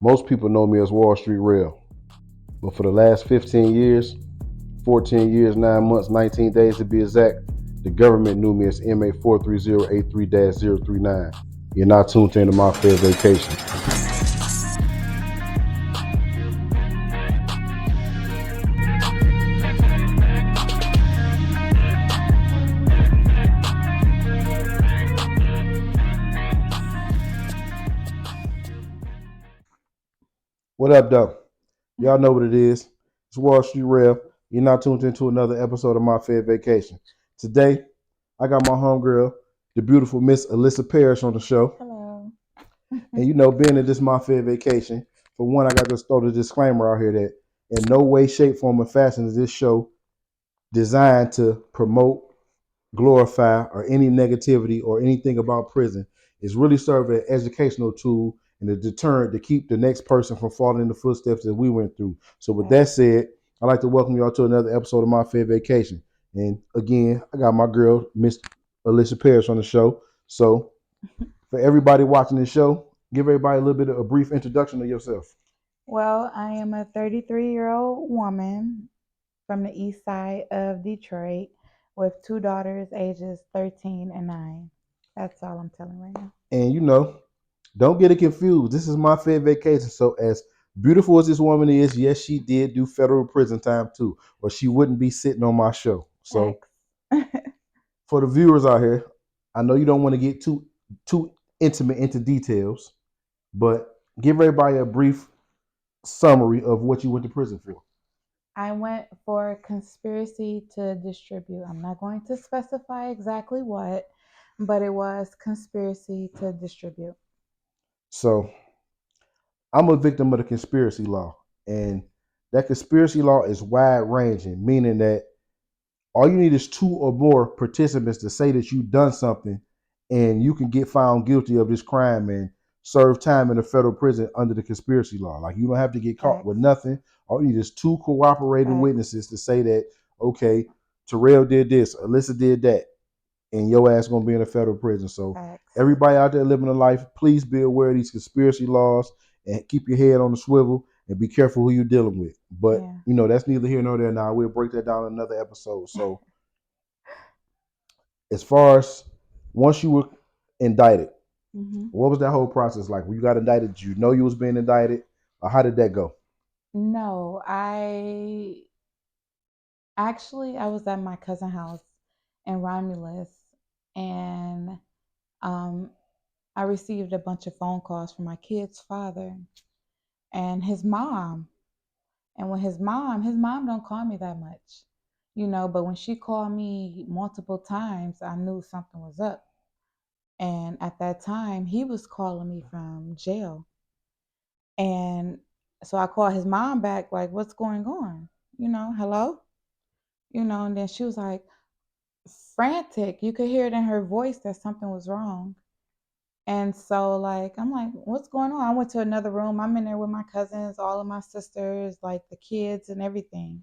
Most people know me as Wall Street Rail, but for the last 15 years, 14 years, 9 months, 19 days to be exact, the government knew me as MA 43083-039. You're not tuned into my fair vacation. What up, though? Y'all know what it is. It's Wall Street Rail. You're not tuned into another episode of my fair vacation. Today, I got my homegirl, the beautiful Miss Alyssa Parrish on the show. Hello. And being that this is my fair vacation, for one, I got to throw the disclaimer out here that in no way, shape, form, or fashion is this show designed to promote, glorify, or any negativity or anything about prison. It's really serving an educational tool and a deterrent to keep the next person from falling in the footsteps that we went through. So with that said, I'd like to welcome y'all to another episode of My Fair Vacation. And again, I got my girl, Miss Alyssa Parrish on the show. So for everybody watching this show, give everybody a little bit of a brief introduction of yourself. Well, I am a 33-year-old woman from the east side of Detroit with two daughters, ages 13 and 9. That's all I'm telling right now. And don't get it confused. This is my fair vacation. So as beautiful as this woman is, yes, she did do federal prison time too, or she wouldn't be sitting on my show. So Facts. for the viewers out here, I know you don't want to get too intimate into details, but give everybody a brief summary of what you went to prison for. I went for conspiracy to distribute. I'm not going to specify exactly what, but it was conspiracy to distribute. So I'm a victim of the conspiracy law, and that conspiracy law is wide ranging, meaning that all you need is two or more participants to say that you've done something, and you can get found guilty of this crime and serve time in a federal prison under the conspiracy law. Like you don't have to get caught with Facts. nothing. All you need is two cooperating Facts. witnesses to say that, okay, Terrell did this, Alyssa did that, and your ass gonna be in a federal prison. So Facts. everybody out there living a life, please be aware of these conspiracy laws and keep your head on the swivel and be careful who you're dealing with. But Yeah. that's neither here nor there now. We'll break that down in another episode. So as far as once you were indicted, hmm what was that whole process like? When you got indicted, did you know you was being indicted, or how did that go? No, I was at my cousin's house in Romulus, and um, I received a bunch of phone calls from my kid's father and his mom. And when his mom don't call me that much, but when she called me multiple times, I knew something was up. And at that time, he was calling me from jail. And so I called his mom back, like, what's going on? Hello? And then she was like, frantic. You could hear it in her voice that something was wrong. And so, like, I'm like, what's going on? I went to another room. I'm in there with my cousins, all of my sisters, like the kids and everything.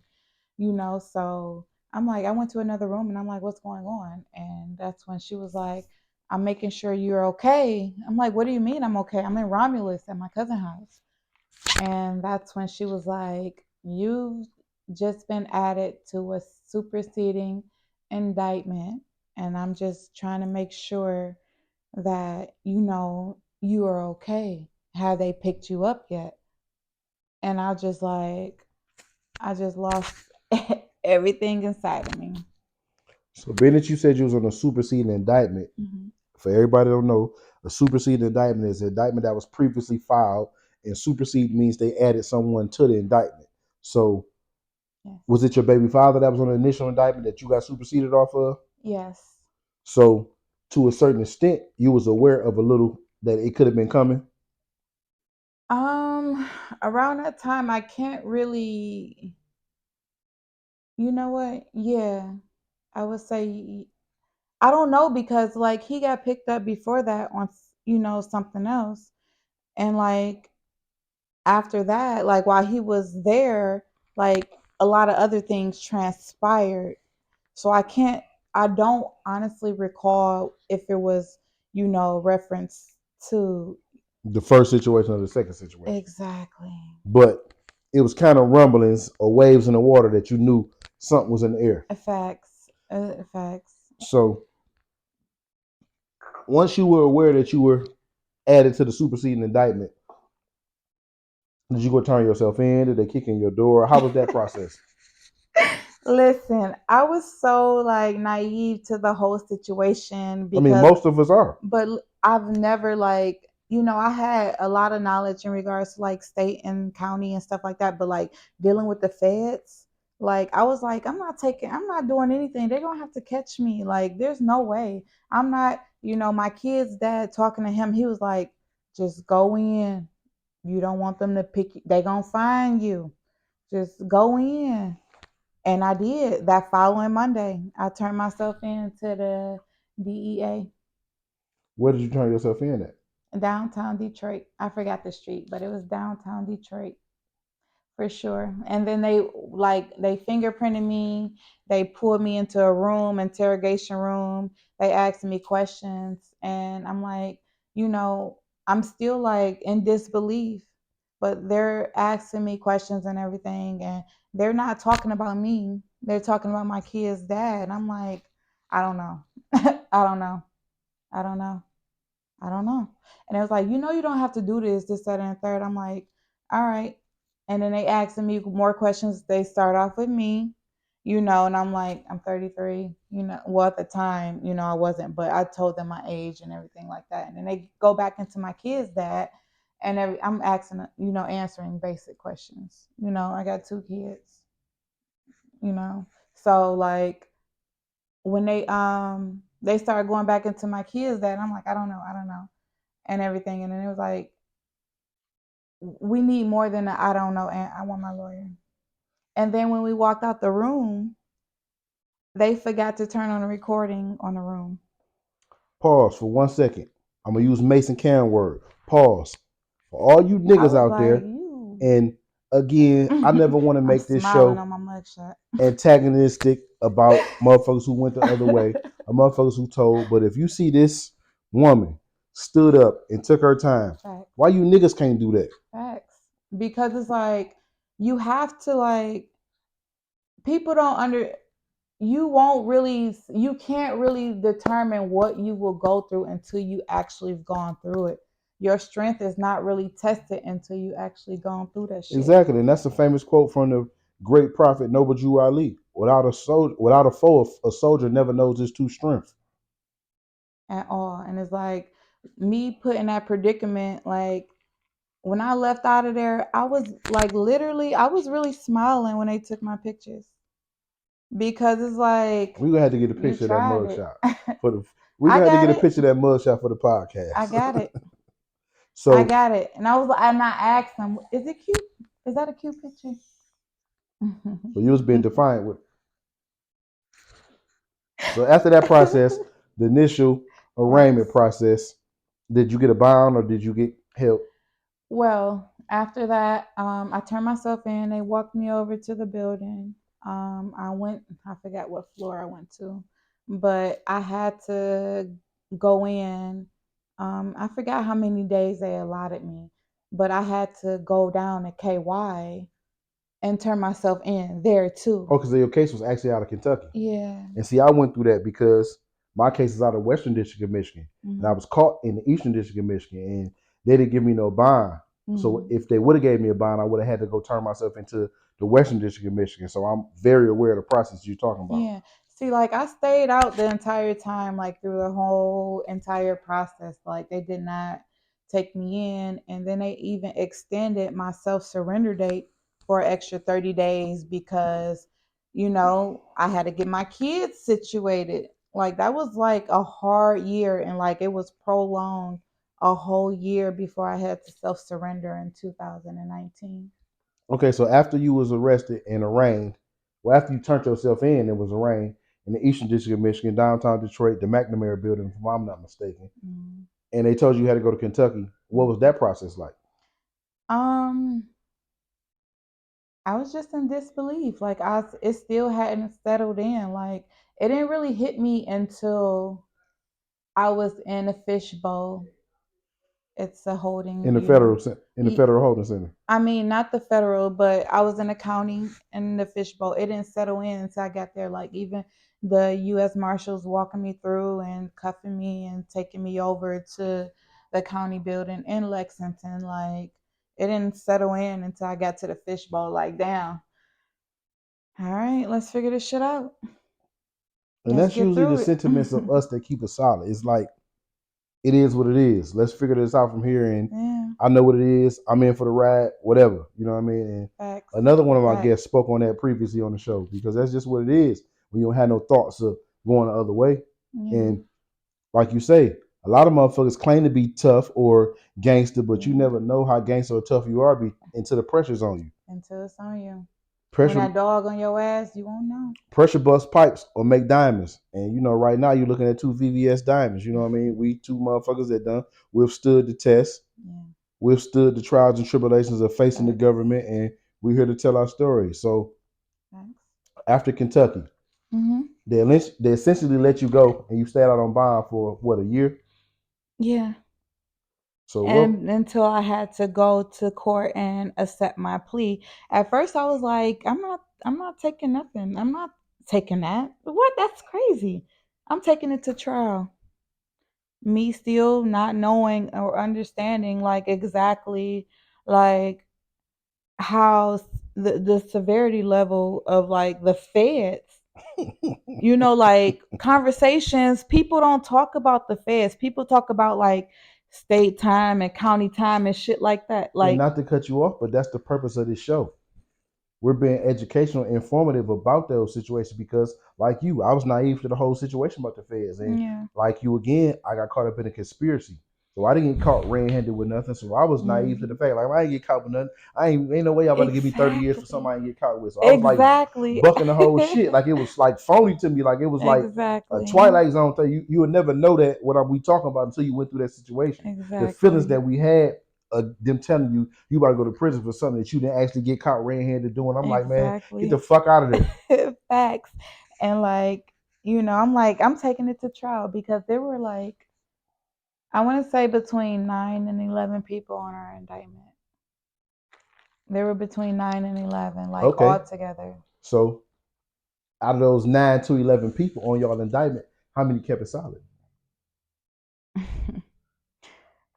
So I'm like, I went to another room and I'm like, what's going on? And that's when she was like, I'm making sure you're okay. I'm like, what do you mean I'm okay? I'm in Romulus at my cousin's house. And that's when she was like, you've just been added to a superseding indictment. And I'm just trying to make sure that you are okay. Have they picked you up yet? And I just lost everything inside of me. So being that you said you was on a superseding indictment, hmm for everybody that don't know, a superseding indictment is an indictment that was previously filed, and supersede means they added someone to the indictment. So Yes. was it your baby father that was on the initial indictment that you got superseded off of? Yes. So to a certain extent, you was aware of a little that it could have been coming. Um, Around that time, I can't really. You know what? Yeah, I would say I don't know because like he got picked up before that on something else, and like after that, like while he was there, like a lot of other things transpired. So I don't honestly recall if it was reference to the first situation or the second situation. Exactly. But it was kind of rumblings or waves in the water that you knew something was in the air. Facts. Facts. So once you were aware that you were added to the superseding indictment, did you go turn yourself in? Did they kick in your door? How was that process? Listen, I was so like naive to the whole situation I mean, because, most of us are. but I've never like, I had a lot of knowledge in regards to like state and county and stuff like that, but like dealing with the feds, like I was like, I'm not doing anything. They're gonna have to catch me. Like, there's no way. I'm not, my kid's dad talking to him, he was like, just go in. You don't want them to pick you, they gonna find you. Just go in. And I did. That following Monday, I turned myself in to the DEA, Where did you turn yourself in at? downtown Detroit. I forgot the street, but it was downtown Detroit for sure. And then they fingerprinted me. They pulled me into a room, interrogation room. They asked me questions, and I'm like, I'm still like in disbelief, but they're asking me questions and everything, and they're not talking about me. They're talking about my kid's dad. And I'm like, I don't know. I don't know. I don't know. I don't know. And it was like, you don't have to do this, that, and the third. I'm like, all right. And then they asking me more questions. They start off with me, and I'm like, I'm 33, well, at the time, I wasn't, but I told them my age and everything like that. And then they go back into my kid's dad, and I'm asking, answering basic questions. I got two kids, you know. So like when they started going back into my kids dad, I'm like, I don't know and everything. And then it was like, we need more than I don't know, and I want my lawyer. And then when we walked out the room, they forgot to turn on the recording on the room. Pause for 1 second. I'm gonna use Mason Cam word. Pause. For all you I niggas was out like, there, you. and again, I never want to I'm make this smiling show on my mugshot. antagonistic about motherfuckers who went the other way or motherfuckers who told. But if you see this woman stood up and took her time, Facts. why you niggas can't do that? Facts. Because it's like, you have to like, people don't under you can't really determine what you will go through until you actually have gone through it. Your strength is not really tested until you actually gone through that shit Exactly, and that's a famous quote from the great prophet Noble Jew Ali. Without a foe, a soldier never knows his true strength. at all. And it's like, me put in that predicament, like when I left out of there, I was like, literally, I was really smiling when they took my pictures, because it's like, We gonna have to get a you picture of that tried mug it. shot for the. We I gonna have to got get a it. picture of that mug shot for the I got podcast. it. I So, got it. And I asked them, is it cute? Is that a cute picture? so you was being defiant with. So after that process, the initial arraignment Facts. process, did you get a bond or did you get help? Well, after that, I turned myself in. They walked me over to the building. I went, I forgot what floor I went to, but I had to go in. I forgot how many days they allotted me, but I had to go down to KY and turn myself in there too. Oh, because your case was actually out of Kentucky. Yeah. And see, I went through that because my case is out of Western District of Michigan, and I Mm-hmm. was caught in the Eastern District of Michigan, and they didn't give me no bond. So Mm-hmm. if they would have gave me a bond, I would have had to go turn myself into the Western District of Michigan. So I'm very aware of the process you're talking about. Yeah. See, like I stayed out the entire time, like through the whole entire process. Like they did not take me in. And then they even extended my self surrender date for an extra 30 days because, I had to get my kids situated. Like that was like a hard year, and like it was prolonged a whole year before I had to self surrender in 2019. Okay, so after you was arrested and arraigned, well, after you turned yourself in and was arraigned in the Eastern District of Michigan, downtown Detroit, the McNamara building, if I'm not mistaken, Mm. and they told you you had to go to Kentucky, what was that process like? Um, I was just in disbelief. Like it still hadn't settled in. Like it didn't really hit me until I was in a fishbowl It's a holding in the unit. federal holding center. I mean, not the federal, but I was in the county in the fishbowl. It didn't settle in until I got there. Like even the U.S. Marshals walking me through and cuffing me and taking me over to the county building in Lexington. Like it didn't settle in until I got to the fishbowl. Like damn, all right, let's figure this shit out. And Let's that's get usually the through it. sentiments of us that keep us solid. It's like it is what it is. Let's figure this out from here. And Yeah, I know what it is. I'm in for the ride, whatever. You know what I mean? And facts, another one of our facts. guests spoke on that previously on the show because that's just what it is when you don't have no thoughts of going the other way. Yeah, And like you say, a lot of motherfuckers claim to be tough or gangster, but you yeah. never know how gangster or tough you are until the pressure's on you. Until it's on you. When Pressure that dog on your ass, you won't know. pressure bust pipes or make diamonds. And you know, right now you're looking at two VVS diamonds. You know what I mean? We two motherfuckers that done withstood the test, Yeah, withstood the trials and tribulations of facing the facts, government, and we're here to tell our story. So facts. after Kentucky, Mm-hmm. they essentially let you go, and you stayed out on bond for what, a year. Yeah. So what? And until I had to go to court and accept my plea. At first I was like, I'm not taking nothing. I'm not taking that. What? That's crazy. I'm taking it to trial. Me still not knowing or understanding like exactly like how the severity level of like the feds. Like conversations, people don't talk about the feds. People talk about like state time and county time and shit like that. And Like, not to cut you off, but that's the purpose of this show. We're being educational, informative about those situations because, like you, I was naive to the whole situation about the feds, and yeah. like you again, I got caught up in a conspiracy. So I didn't get caught red-handed with nothing. So I was naive to the Mm. fact, like I ain't get caught with nothing. Ain't no way y'all about to give me 30 years for something Exactly. I ain't get caught with. So I was like Exactly. bucking the whole shit, like it was like phony to me, like it was like a Exactly. Twilight Zone thing. You would never know that what are we talking about until you went through that situation. The feelings Exactly. that we had them telling you you about to go to prison for something that you didn't actually get caught red-handed doing. I'm like, man, get the Exactly. fuck out of there. Facts. And like, I'm like, I'm taking it to trial because there were like, I want to say between 9 and 11 people on our indictment. There were between 9 and 11, like Okay, all together. so out of those 9 to 11 people on y'all indictment, how many kept it solid?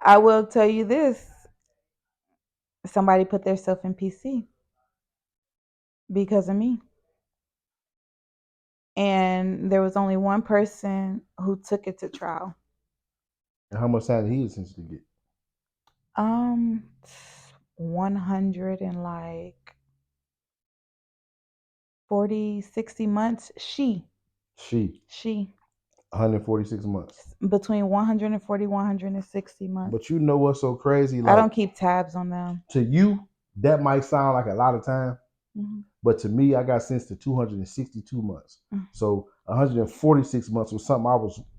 I will tell you this: somebody put themselves in PC because of me, and there was only one person who took it to trial. And how much time did he essentially get? Um, 100 and like 40, 60 months. She She 146 months. between 140, 160 months. But you know what's so crazy? I Like don't keep tabs on them. to you, that might sound like a lot of time, Mhm. but to me, I got sentenced to 262 months. So 146 months was something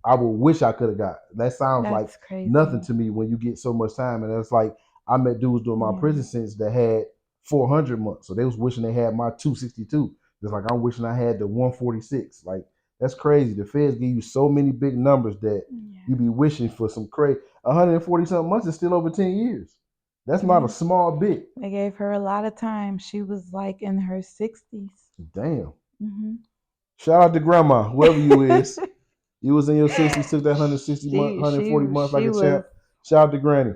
I would wish I could have got. That sounds like That's nothing crazy. to me when you get so much time. And that's like I met dudes during my Yeah. prison sentence that had 400 months. So they was wishing they had my 262. Just like I'm wishing I had the 146. Like that's crazy. The feds give you so many big numbers that Yeah. you be wishing for some crazy. 140 something months is still over 10 years. That's not a Yeah. small bit. They gave her a lot of time. She was like in her 60s. Damn. Hmm. Shout out to grandma, whoever you is. You was in your 60s, took that 160 month, she 140 she months like she a was champ. Shout out to Granny.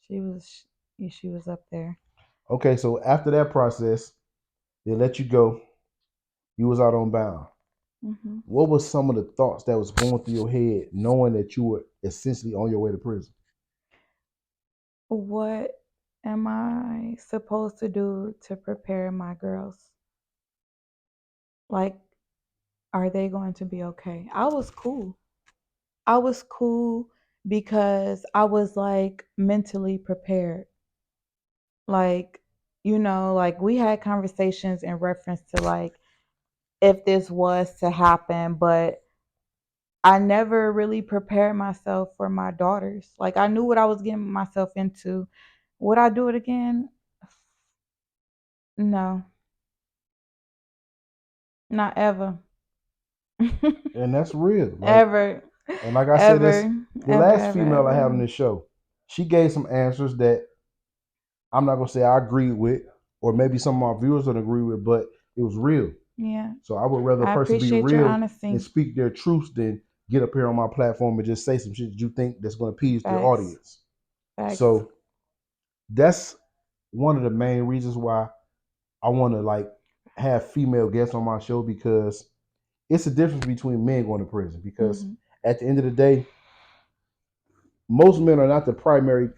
she was she was up there. Okay, so after that process, they let you go. You was out on bound. Hmm. What was some of the thoughts that was going through your head, knowing that you were essentially on your way to prison? What am I supposed to do to prepare my girls? Like, are they going to be okay? I was cool. I was cool because I was like mentally prepared. Like, like we had conversations in reference to like if this was to happen, but I never really prepared myself for my daughters. Like I knew what I was getting myself into. Would I do it again? No, not ever. And that's real. Like, Ever, and like I said, this ever, the ever, last ever, female I had on ever. this show. she gave some answers that I'm not gonna say I agree with, or maybe some of our viewers don't agree with, but it was real. Yeah. So I would rather a I person be appreciate your real honesty. and speak their truth than get up here on my platform and just say some shit that you think that's gonna appease their Facts. audience. Facts. So that's one of the main reasons why I want to like have female guests on my show, because it's a difference between men going to prison. Because Hmm. at the end of the day, most men are not the primary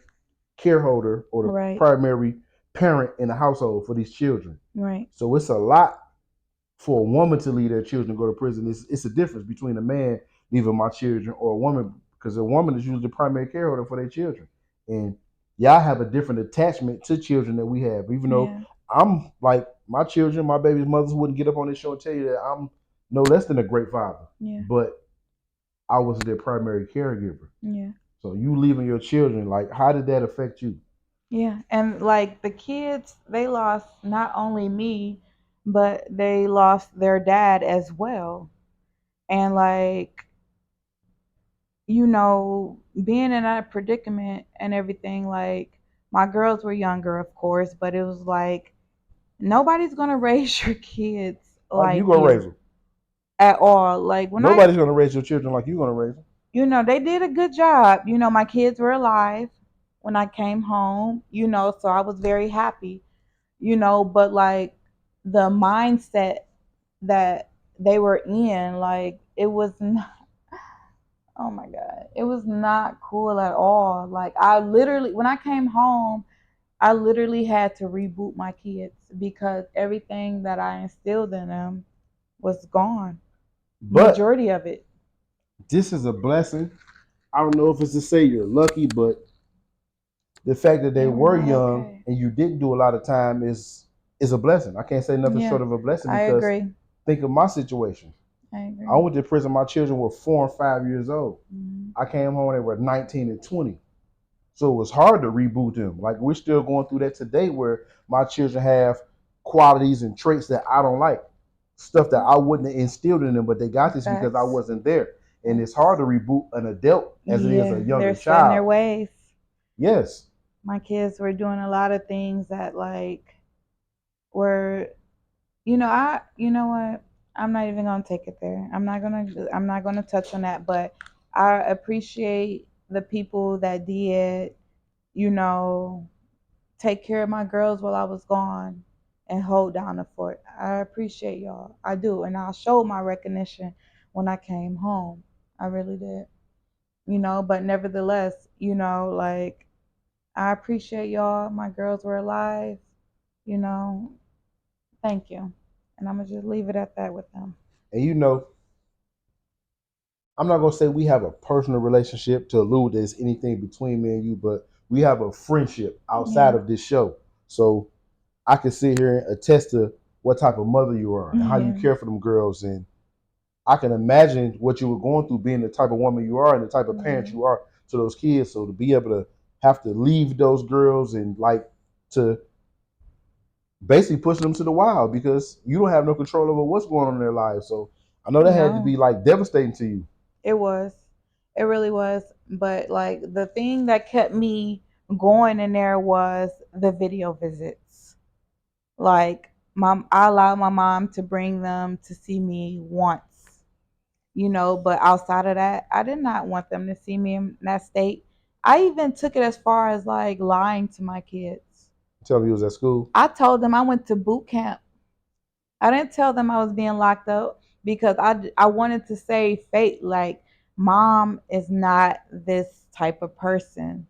careholder or the Right. primary parent in the household for these children. Right. So it's a lot for a woman to leave their children to go to prison. It's a difference between a man leaving my children or a woman, because a woman is usually the primary careholder for their children. And y'all have a different attachment to children than we have. Even though Yeah. I'm like my children, my baby's mothers wouldn't get up on this show and tell you that I'm no less than a great father. Yeah. But I was their primary caregiver. Yeah. So you leaving your children, like how did that affect you? Yeah. And like the kids, they lost not only me, but they lost their dad as well. And like, being in that predicament and everything, like my girls were younger, of course, but it was like nobody's gonna raise your kids Like you like gonna raise you them. at all. Like when I, Nobody's gonna raise your children like you gonna raise them. they did a good job. My kids were alive when I came home, so I was very happy, but like the mindset that they were in, like it was not, oh my God, it was not cool at all. Like I literally, when I came home, I literally had to reboot my kids because everything that I instilled in them was gone. But Majority of it. this is a blessing. I don't know if it's to say you're lucky, but the fact that they They were were not young okay. and you didn't do a lot of time is a blessing. I can't say nothing Yeah, short of a blessing, I because agree. think of my situation. I I agree. went to prison. My children were 4 and 5 years old. Hmm. I came home, they were 19 and 20. So it was hard to reboot them. Like we're still going through that today, where my children have qualities and traits that I don't like, stuff that I wouldn't have instilled in them, but they got this because I Facts. wasn't there. And it's Facts. hard to reboot an adult as it is a Yeah, they're younger set in child. their ways. Yes. My kids were doing a lot of things that like were, what? I'm not even gonna take it there. I'm not gonna touch on that, but I appreciate the people that did, you know, take care of my girls while I was gone and hold down the fort. I appreciate y'all. I do. And I showed my recognition when I came home. I really did. But nevertheless, like I appreciate y'all. My girls were alive, you know. Thank you. And I'm gonna just leave it at that with them. And I'm not gonna say we have a personal relationship to allude there's anything between me and you, but we have a friendship outside Yeah. of this show. So I can sit here and attest to what type of mother you are and how you Yeah. care for them girls. And I can imagine what you were going through being the type of woman you are and the type of Yeah. parent you are to those kids. So to be able to have to leave those girls and like to basically push them to the wild because you don't have no control over what's going on in their lives. So I know that had to No. be like devastating to you. It was. It really was. But like the thing that kept me going in there was the video visits. Like I allowed my mom to bring them to see me once, but outside of that, I did not want them to see me in that state. I even took it as far as like lying to my kids. Tell me you was at school. I told them I went to boot camp. I didn't tell them I was being locked up because I wanted to save fate. Like, mom is not this type of person.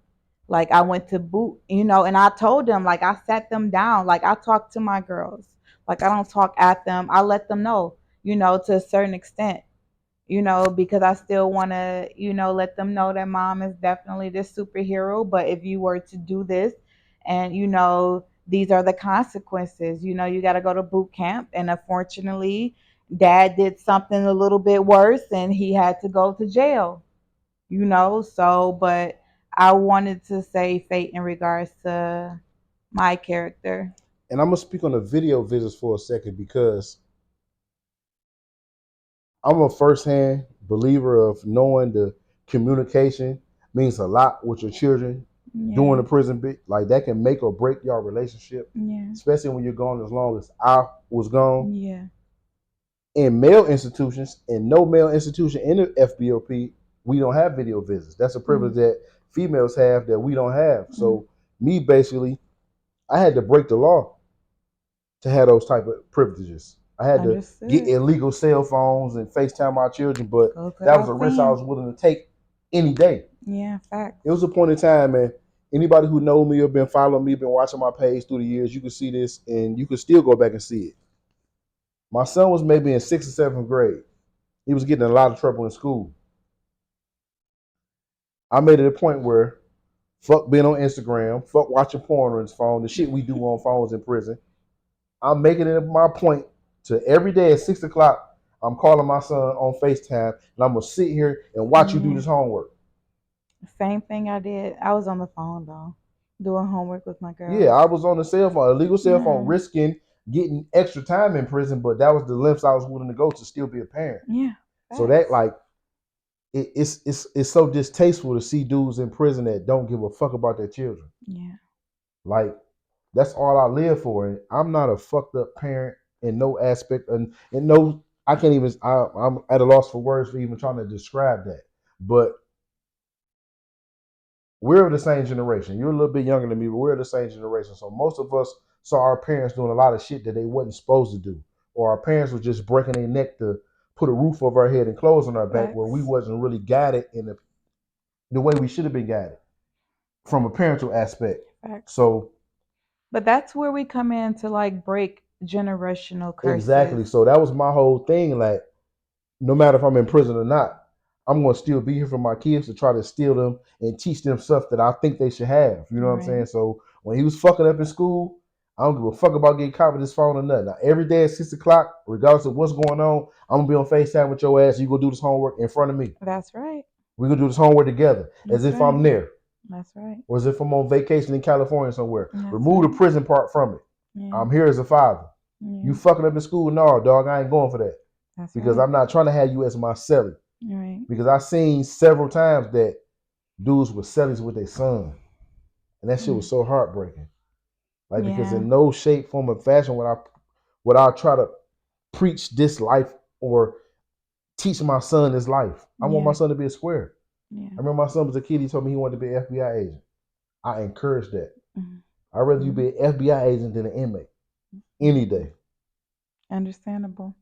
Like, I went to boot, and I told them, like, I sat them down. Like, I talked to my girls. Like, I don't talk at them. I let them know, to a certain extent, because I still want to, let them know that mom is definitely this superhero. But if you were to do this and, these are the consequences, you got to go to boot camp. And unfortunately, dad did something a little bit worse and he had to go to jail, So, but I wanted to say fate in regards to my character. And I'm gonna speak on the video visits for a second because I'm a firsthand believer of knowing the communication means a lot with your children. doing Yeah. the prison bit, like that can make or break your relationship, Yeah. especially when you're gone as long as I was gone. Yeah. In male institutions, in no male institution in the FBOP, we don't have video visits. That's a privilege Mm. that females have that we don't have. Mm. So me basically, I had to break the law to have those type of privileges. I had to get Understood. illegal cell phones and FaceTime my children, but Goes that was a without risk I saying. was willing to take any day. Yeah, It was facts. a point in time, man. Anybody who know me or been following me, been watching my page through the years, you can see this, and you can still go back and see it. My son was maybe in sixth or seventh grade. He was getting in a lot of trouble in school. I made it a point where fuck being on Instagram, fuck watching porn on his phone, the shit we do on phones in prison. I'm making it my point to every day at 6 o'clock, I'm calling my son on FaceTime and I'm gonna sit here and watch you do Yeah. this homework. Same thing I did. I was on the phone though, doing homework with my Yeah, girls. I was on the cell phone, illegal cell phone, Yeah. risking getting extra time in prison, but that was the lengths I was willing to go to still be a parent. Yeah. So that Facts. like it's so distasteful to see dudes in prison that don't give a fuck about their children. Yeah. Like that's all I live for. And I'm not a fucked up parent in no aspect, and no, I can't even. I'm at a loss for words for even trying to describe that. But we're of the same generation. You're a little bit younger than me, but we're of the same generation. So most of us saw our parents doing a lot of shit that they wasn't supposed to do, or our parents were just breaking their neck to put a roof over our head and clothes on our back, where we Facts. wasn't really guided in the way we should have been guided from a parental aspect. Facts. So But that's where we come in to like break generational exactly. curses. So that was my whole thing. Like, no matter if I'm in prison or not, I'm gonna still be here for my kids to try to steal them and teach them stuff that I think they should have. You know what I'm Right. saying? So when he was fucking up in school, I don't give a fuck about getting caught with his phone or nothing. Now, every day at 6 o'clock, regardless of what's going on, I'm gonna be on FaceTime with your ass. You go do this homework in front of me. That's right. We're gonna do this homework together, as That's if right. I'm there, That's right. or as if I'm on vacation in California somewhere. That's Remove the right. prison part from it. Yeah. I'm here as a father. You Yeah. fucking up in school? No, dog, I ain't going for that. That's Because right. I'm not trying to have you as my celly. Right. Because I've seen several times that dudes were cellies with their son. And that shit Mm. was so heartbreaking. Like, because Yeah. in no shape, form, or fashion would I try to preach this life or teach my son this life. I want my Yeah. son to be a square. I Yeah. remember my son was a kid, he told me he wanted to be an FBI agent. I encouraged that. Mm. I'd rather you Mm. be an FBI agent than an inmate. Any Mm. day. Understandable.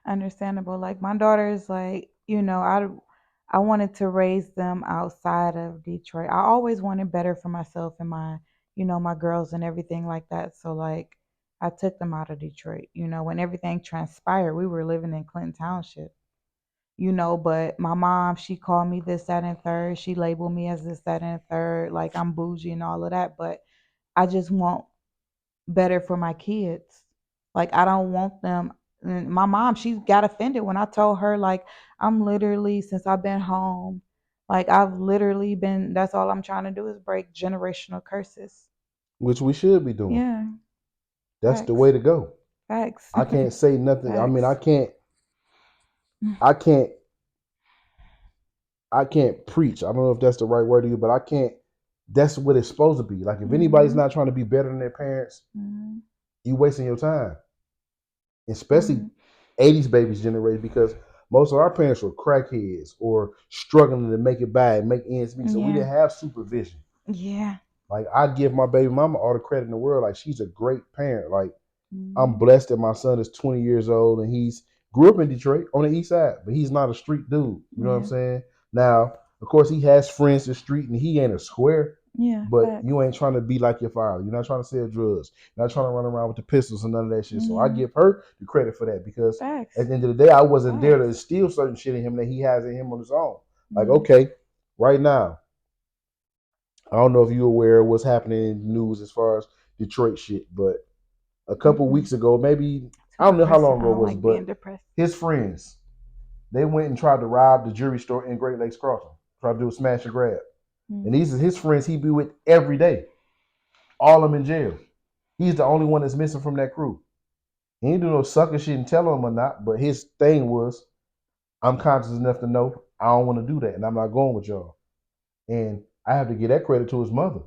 Understandable. Like my daughter is like, I wanted to raise them outside of Detroit. I always wanted better for myself and my girls and everything like that. So like I took them out of Detroit. When everything transpired, we were living in Clinton Township. But my mom, she called me this, that, and third. She labeled me as this, that, and third, like I'm bougie and all of that. But I just want better for my kids. Like I don't want them. And my mom, she got offended when I told her like I'm literally since I've been home, like I've literally been. That's all I'm trying to do is break generational curses. Which we should be doing. Yeah, That's the facts, way to go. facts, I can't say nothing. I mean, facts. I can't I can't preach. I don't know if that's the right word to use, but I can't. That's what it's supposed to be. Like if anybody's Mm-hmm. not trying to be better than their parents, Mm-hmm. you wasting your time. Especially Mm-hmm. '80s babies generation, because most of our parents were crackheads or struggling to make it by and make ends meet. So we Yeah, didn't have supervision. yeah. Like I give my baby mama all the credit in the world. Like she's a great parent. Like I'm Mm-hmm. blessed that my son is 20 years old and he's grew up in Detroit on the east side, but he's not a street dude. You know what I'm Yeah, saying? Now, of course, he has friends in the street and he ain't a square, yeah. but Facts. you ain't trying to be like your father. You're not trying to sell drugs. You're not trying to run around with the pistols and none of that shit. So I Yeah, give her the credit for that because at facts, the end of the day, I wasn't there to facts. instill certain shit in him that he has in him on his own. Like, Yeah. okay, right now, I don't know if you're aware of what's happening in the news as far as Detroit shit, but a couple Mm-mm. weeks ago, maybe Too I don't know how depressing. long I ago it don't was, like being but depressed. his friends they went and tried to rob the jewelry store in Great Lakes Crossing, tried to do a smash and grab. And Mm. these are his friends he be with every day. All of them in jail. He's the only one that's missing from that crew. He ain't do no sucker shit and tell them or not, but his thing was, I'm conscious enough to know I don't want to do that, and I'm not going with y'all. And I have to give that credit to his mother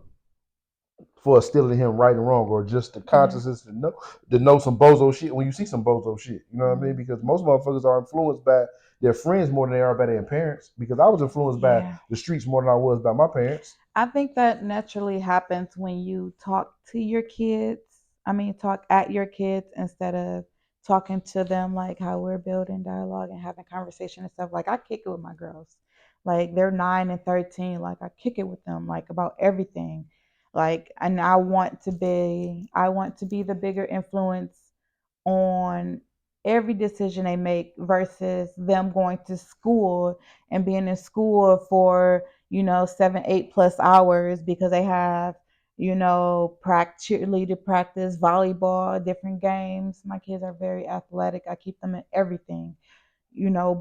for instilling him right and wrong, or just the Yeah. consciousness to know some bozo shit when you see some bozo shit. You know what I mean? Mm. Because most motherfuckers are influenced by their friends more than they are by their parents. Because I was influenced by Yeah. the streets more than I was by my parents. I think that naturally happens when you talk to your kids. I mean, talk at your kids instead of talking to them like how we're building dialogue and having conversation and stuff. Like I kick it with my girls. Like they're 9 and 13. Like I kick it with them like about everything. Like and I want to be the bigger influence on every decision they make versus them going to school and being in school for 7 8 plus hours because they have cheerleader practice, volleyball, different games. My kids are very athletic. I keep them in everything,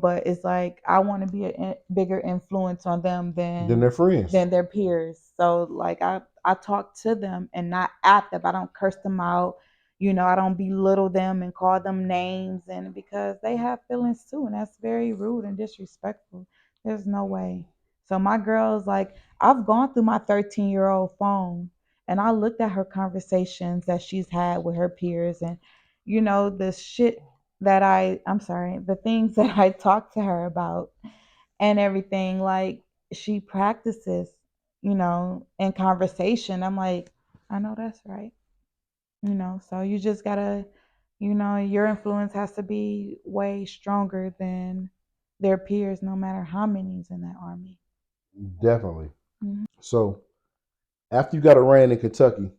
but it's like I want to be a bigger influence on them Then than their friends. their peers. So like I talk to them and not at them. I don't curse them out. I don't belittle them and call them names, and because they have feelings too, and that's very rude and disrespectful. There's no way. So my girl's like, I've gone through my 13-year-old phone and I looked at her conversations that she's had with her peers, and the shit that I'm sorry, the things that I talk to her about and everything, like she practices, in conversation. I'm like, I know that's right. So you just gotta, your influence has to be way stronger than their peers, no matter how many's in that army. Definitely. Hmm. So after you got arraigned in Kentucky,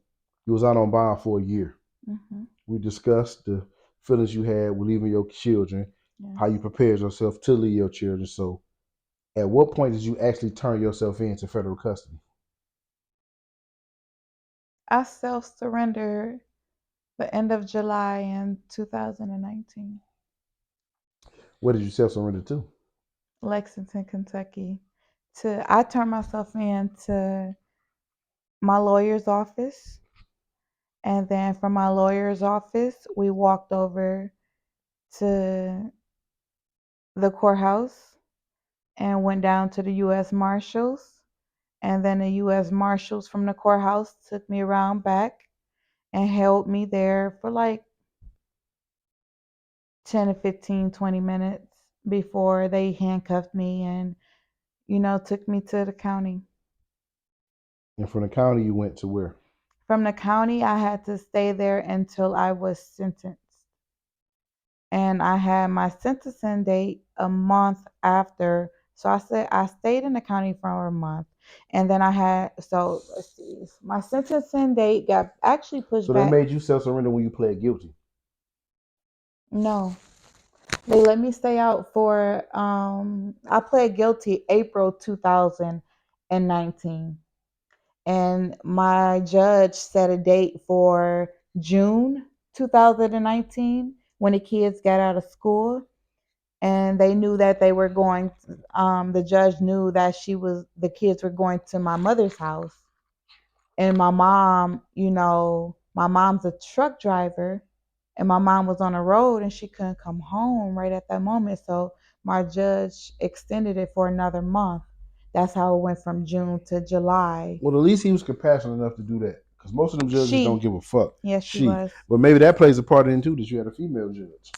you was out on bond for a year. Hmm. We discussed the feelings you had with leaving your children, how you Yes. prepared yourself to leave your children. So at what point did you actually turn yourself into federal custody? I self surrendered the end of July in 2019. What did you self surrender to? Lexington, Kentucky. I turned myself in to my lawyer's office, and then from my lawyer's office, we walked over to the courthouse and went down to the U.S. Marshals, and then the U.S. Marshals from the courthouse took me around back and held me there for like 10 to 15, 20 minutes before they handcuffed me and took me to the county. And from the county, you went to where? From the county, I had to stay there until I was sentenced. And I had my sentencing date a month after. So I stayed in the county for a month. And then let's see, my sentencing date got actually pushed So they back. made you self surrender when you pled guilty. No, they let me stay out for, I pled guilty April 2019. And my judge set a date for June 2019 when the kids got out of school, and they knew that they were going the judge knew that the kids were going to my mother's house, and my mom's a truck driver, and my mom was on the road and she couldn't come home right at that moment, so my judge extended it for another month. That's how it went from June to July. Well, at least he was compassionate enough to do that. Because most of them judges don't She give a fuck. Yes, she She. was. But maybe that plays a part in too that you had a female judge.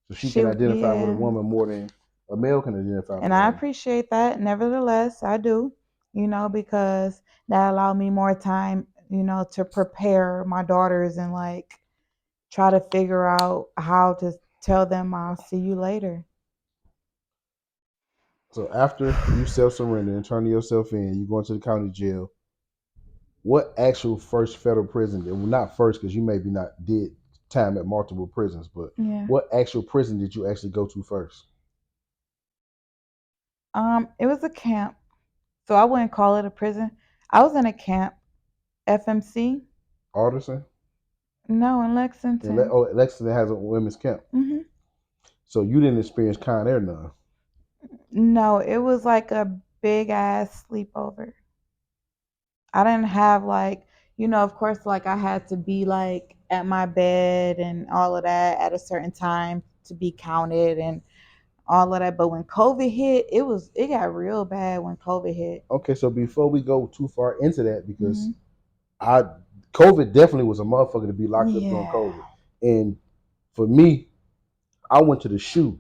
So she can She identify with a Yeah. woman more than a male can identify with And a I woman. appreciate that. Nevertheless, I do, because that allowed me more time, to prepare my daughters and like try to figure out how to tell them I'll see you later. So after you self surrender and turning yourself in, you go into the county jail. What actual first federal prison? Well, not first because you maybe not did time at multiple prisons, but Yeah. what actual prison did you actually go to first? It was a camp, so I wouldn't call it a prison. I was in a camp, FMC. Alderson. No, in And Lexington. Lexington has a women's camp. Hmm. So you didn't experience kind there none. No, it was like a big ass sleepover. I didn't have like, of course, like I had to be like at my bed and all of that at a certain time to be counted. And all of that. But when COVID hit, it got real bad when COVID hit. Okay, so before we go too far into that, because Hmm. I COVID definitely was a motherfucker to be locked up during Yeah. COVID, and for me, I went to the shoe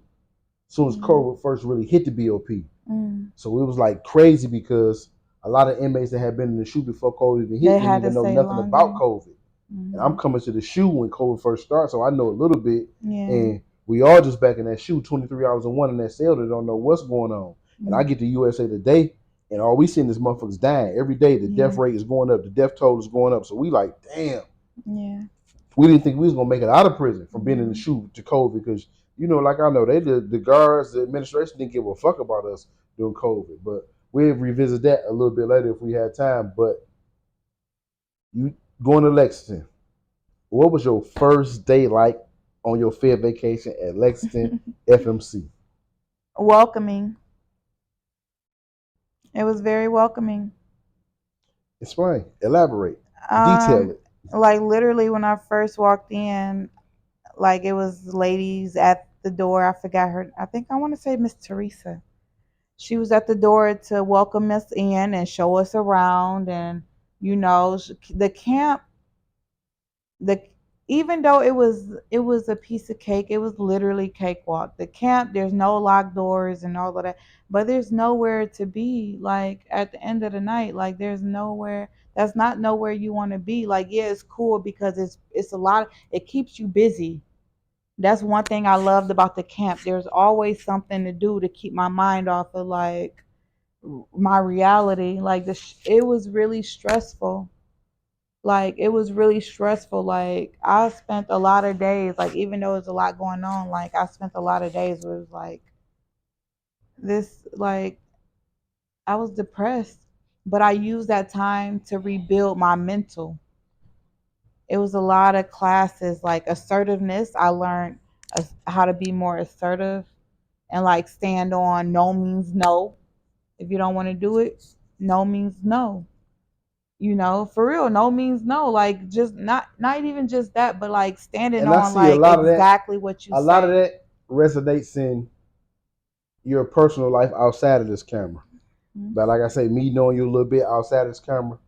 as soon as Mm. COVID first really hit the BOP. Mm. So it was like crazy because a lot of inmates that had been in the shoe before COVID even hit They didn't had to even know stay nothing about longer. COVID. And I'm Hmm. coming to the shoe when COVID first started, so I know a little bit. Yeah. And we all just back in that shoe, 23 hours in one in that cell that don't know what's going on. And I Mm. get to USA Today, and all we seeing is motherfuckers dying every day. The death Yeah. rate is going up, the death toll is going up. So we like, damn, Yeah. we didn't think we was gonna make it out of prison from being in the Mm. shoe to COVID because like I know the guards, the administration didn't give a fuck about us during COVID. But we'll revisit that a little bit later if we had time. But you going to Lexington, what was your first day like on your fair vacation at Lexington FMC? Welcoming. It was very welcoming. Explain, elaborate, detail Um, it. like literally when I first walked in, like it was ladies at the door. I forgot her. I think I want to say Miss Teresa. She was at the door to welcome us in and show us around, and the camp. The Even though it was a piece of cake, it was literally cakewalk. The camp, there's no locked doors and all of that, but there's nowhere to be. Like at the end of the night, like there's nowhere. That's not nowhere you want to be. Like yeah, it's cool because it's a lot. It keeps you busy. That's one thing I loved about the camp. There's always something to do to keep my mind off of like my reality. Like it was really stressful. Like it was really stressful. Like I spent a lot of days, like even though there's a lot going on, like I spent a lot of days where it was like this, like I was depressed. But I used that time to rebuild my mental. It was a lot of classes like assertiveness. I learned how to be more assertive and like stand on no means no. If you don't want to do it, no means no. For real, no means no. Like just not even just that, but like standing And I on see a like lot of that. exactly what you A lot of say. that resonates in your personal life outside of this camera. Mhm. But like I say, me knowing you a little bit outside of this camera,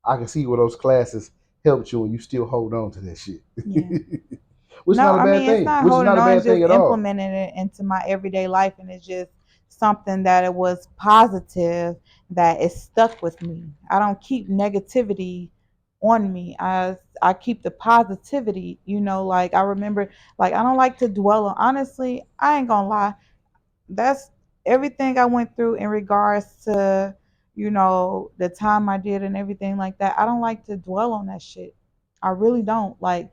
I can see where those classes helped you and you still hold on to that shit. Yeah. Which is No, not a I bad mean it's thing. not Which is holding not a on, it's bad just thing at all. implementing it into my everyday life, and it's just something that it was positive that it stuck with me. I don't keep negativity on me. I keep the positivity, like I remember, like I don't like to dwell on, honestly, I ain't gonna lie. That's everything I went through in regards to, the time I did and everything like that. I don't like to dwell on that shit. I really don't. Like,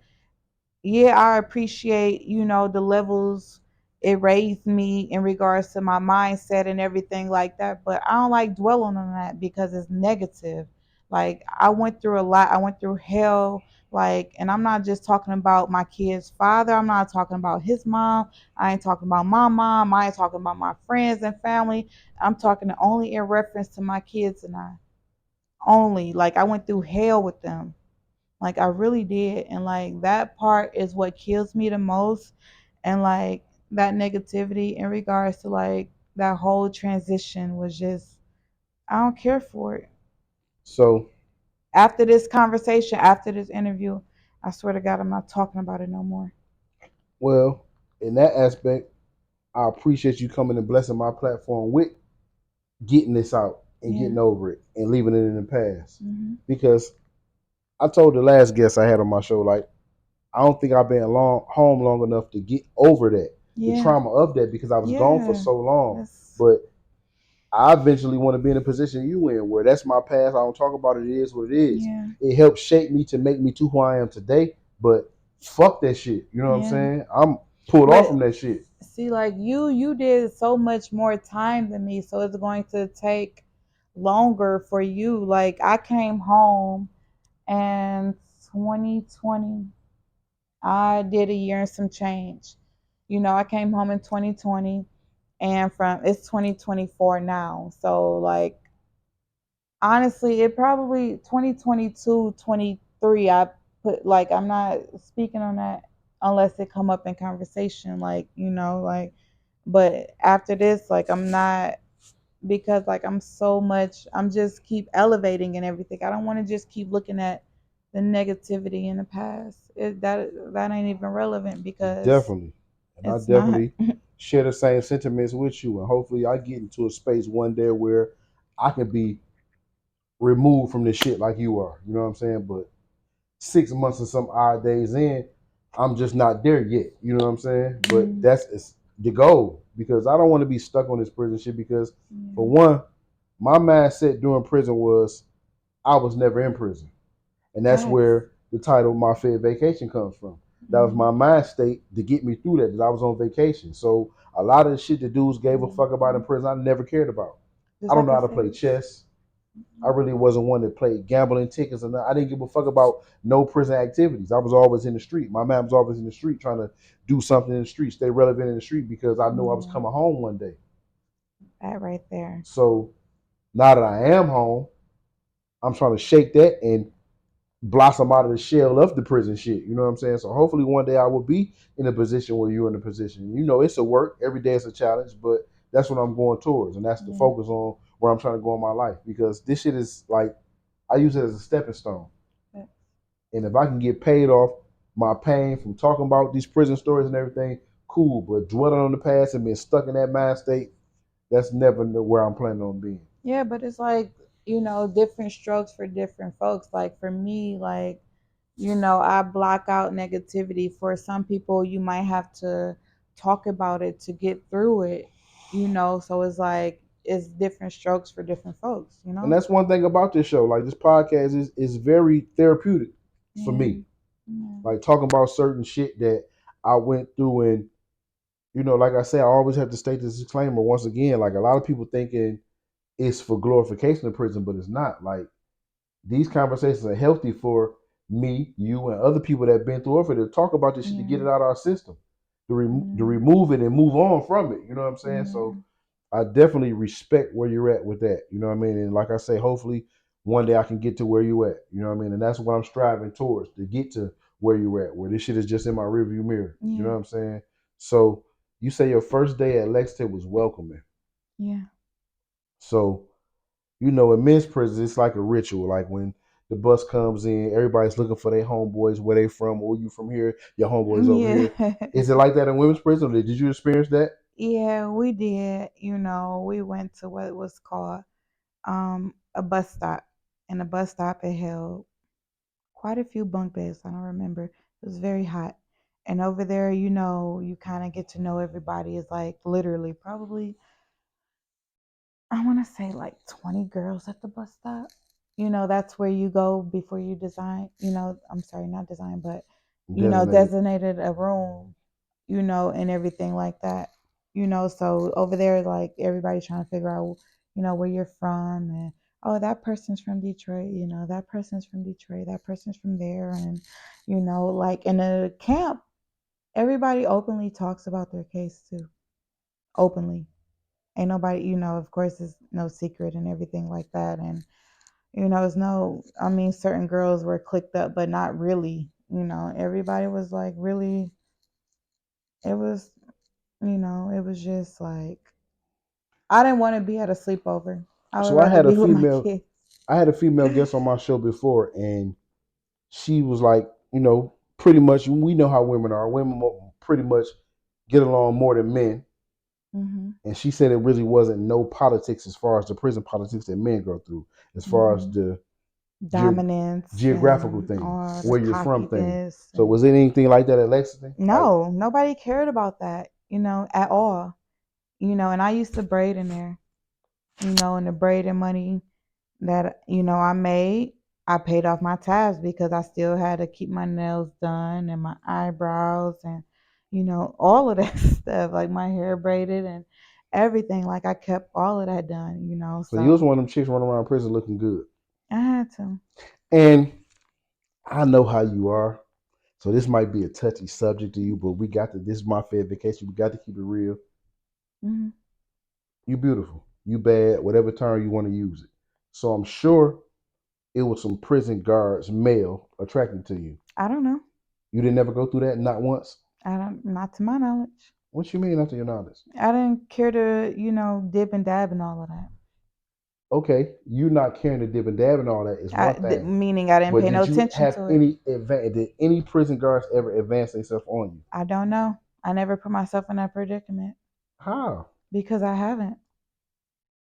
yeah, I appreciate, the levels it raised me in regards to my mindset and everything like that. But I don't like dwelling on that because it's negative. Like I went through a lot. I went through hell. Like, and I'm not just talking about my kid's father. I'm not talking about his mom. I ain't talking about my mom. I ain't talking about my friends and family. I'm talking only in reference to my kids and I. Only. Like I went through hell with them. Like I really did. And like that part is what kills me the most. And like that negativity in regards to like that whole transition was just, I don't care for it. So, After this conversation, after this interview, I swear to God, I'm not talking about it no more. well, in that aspect, I appreciate you coming and blessing my platform with getting this out and Yeah. getting over it and leaving it in the past. Hmm. Because I told the last guest I had on my show, like, I don't think I've been home long enough to get over that, the Yeah. trauma of that, because I was gone for Yeah. so long. That's, But I eventually want to be in a position you in where that's my past. I don't talk about it. It is what it is. yeah. It helped shape me to make me to who I am today. But fuck that shit. You know what I'm Yeah. saying? I'm pulled off from But that shit. see, like you did so much more time than me, so it's going to take longer for you. Like I came home and 2020, I did a year and some change. I came home in 2020, and from it's 2024 now. So like honestly, it probably 2022, 23. I put like I'm not speaking on that unless it come up in conversation. Like like. But after this, like I'm not, because like I'm so much, I'm just keep elevating and everything. I don't want to just keep looking at the negativity in the past. That ain't even relevant because Definitely. And I it's not. definitely share the same sentiments with you. And hopefully I get into a space one day where I can be removed from this shit like you are. You know what I'm saying? But 6 months and some odd days in, I'm just not there yet. You know what I'm saying? But Mm, that's it's the goal because I don't want to be stuck on this prison shit because for yeah. one, my mindset during prison was I was never in prison. And that's Facts. where the title My Fair Vacation comes from. That was Mm, my mind state to get me through that I was on vacation. So a lot of the shit the dudes gave a fuck about in mhm. prison, I never cared about. Just I don't like know I how to play said. chess. I really wasn't one that played gambling tickets, and I didn't give a fuck about no prison activities. I was always in the street. My man was always in the street trying to do something in the street, stay relevant in the street because I knew I was Yeah, coming home one day. that right there. So now that I am home, I'm trying to shake that and blossom out of the shell of the prison shit. You know what I'm saying? So hopefully one day I will be in a position where you're in a position. You know, it's a work. Every day is a challenge, but that's what I'm going towards, and that's the Yeah. focus on where I'm trying to go in my life because this shit is like I use it as a stepping stone. But, And if I can get paid off my pain from talking about these prison stories and everything, cool. But dwelling on the past and being stuck in that mind state, that's never where I'm planning on being. yeah, but it's like, different strokes for different folks. Like for me, like, I block out negativity. For some people, you might have to talk about it to get through it. So it's like, it's different strokes for different folks. And that's one thing about this show. Like this podcast is very therapeutic for Yeah. me. Yeah. Like talking about certain shit that I went through and like I said, I always have to state this disclaimer once again. Like a lot of people thinking it's for glorification of prison, but it's not. Like these conversations are healthy for me, you, and other people that have been through it to talk about this shit to get Yeah. it out of our system, to Yeah. remove it and move on from it. You know what I'm saying? Yeah. So I definitely respect where you're at with that. You know what I mean? And like I say, hopefully one day I can get to where you at. You know what I mean? And that's what I'm striving towards to get to where you're at, where this shit is just in my rearview mirror. You know Yeah. what I'm saying? So you say your first day at Lexington was welcoming. Yeah. So in men's prisons, it's like a ritual. Like when the bus comes in, everybody's looking for their homeboys, where they from, or you from here, your homeboys over Yeah. here. Is it like that in women's prison? Did you experience that? Yeah, we did. We went to what was called a bus stop. And the bus stop, it held quite a few bunk beds. I don't remember. It was very hot. And over there, you kind of get to know everybody. It's like literally probably, I want to say like 20 girls at the bus stop. That's where you go before you design, I'm sorry, not design, but, Designated. designated a room, and everything like that. So over there, like everybody's trying to figure out, where you're from, and oh, that person's from Detroit, that person's from Detroit, that person's from there, and like in a camp, everybody openly talks about their case too, openly. Ain't nobody, of course, it's no secret and everything like that, and it's no, I mean, certain girls were clicked up, but not really. Everybody was like really. It was, it was just like I didn't want to be at a sleepover. I would So I rather had a be with my female, kids. I had a female guest on my show before, and she was like, pretty much we know how women are. Women pretty much get along more than men. Mhm. And she said it really wasn't no politics as far as the prison politics that men go through, as far as Mhm. the ge- Dominance geographical and thing, all the where you're from thing. cockiness So and was it anything like that at Lexington? Like, no, nobody cared about that, at all. And I used to braid in there, and the braiding money that I made, I paid off my tabs because I still had to keep my nails done and my eyebrows and all of that stuff, like my hair braided and everything. Like I kept all of that done. so you was So one of them chicks running around prison looking good. I had to. And I know how you are. So this might be a touchy subject to you, but we got to. This is my fair vacation. We got to keep it real. Hmm. You beautiful. You bad. Whatever term you want to use it. So I'm sure it was some prison guards, male, attracted to you. I don't know. You didn't ever go through that, not once. I don't. Not to my knowledge. What you mean after your knowledge? I didn't care to, dip and dab and all of that. Okay, you not caring to dib and dab and all that is one thing. Meaning I didn't But pay no did you attention have to it. any advantage? Did any prison guards ever advance themselves on you? I don't know. I never put myself in that predicament How? because I haven't.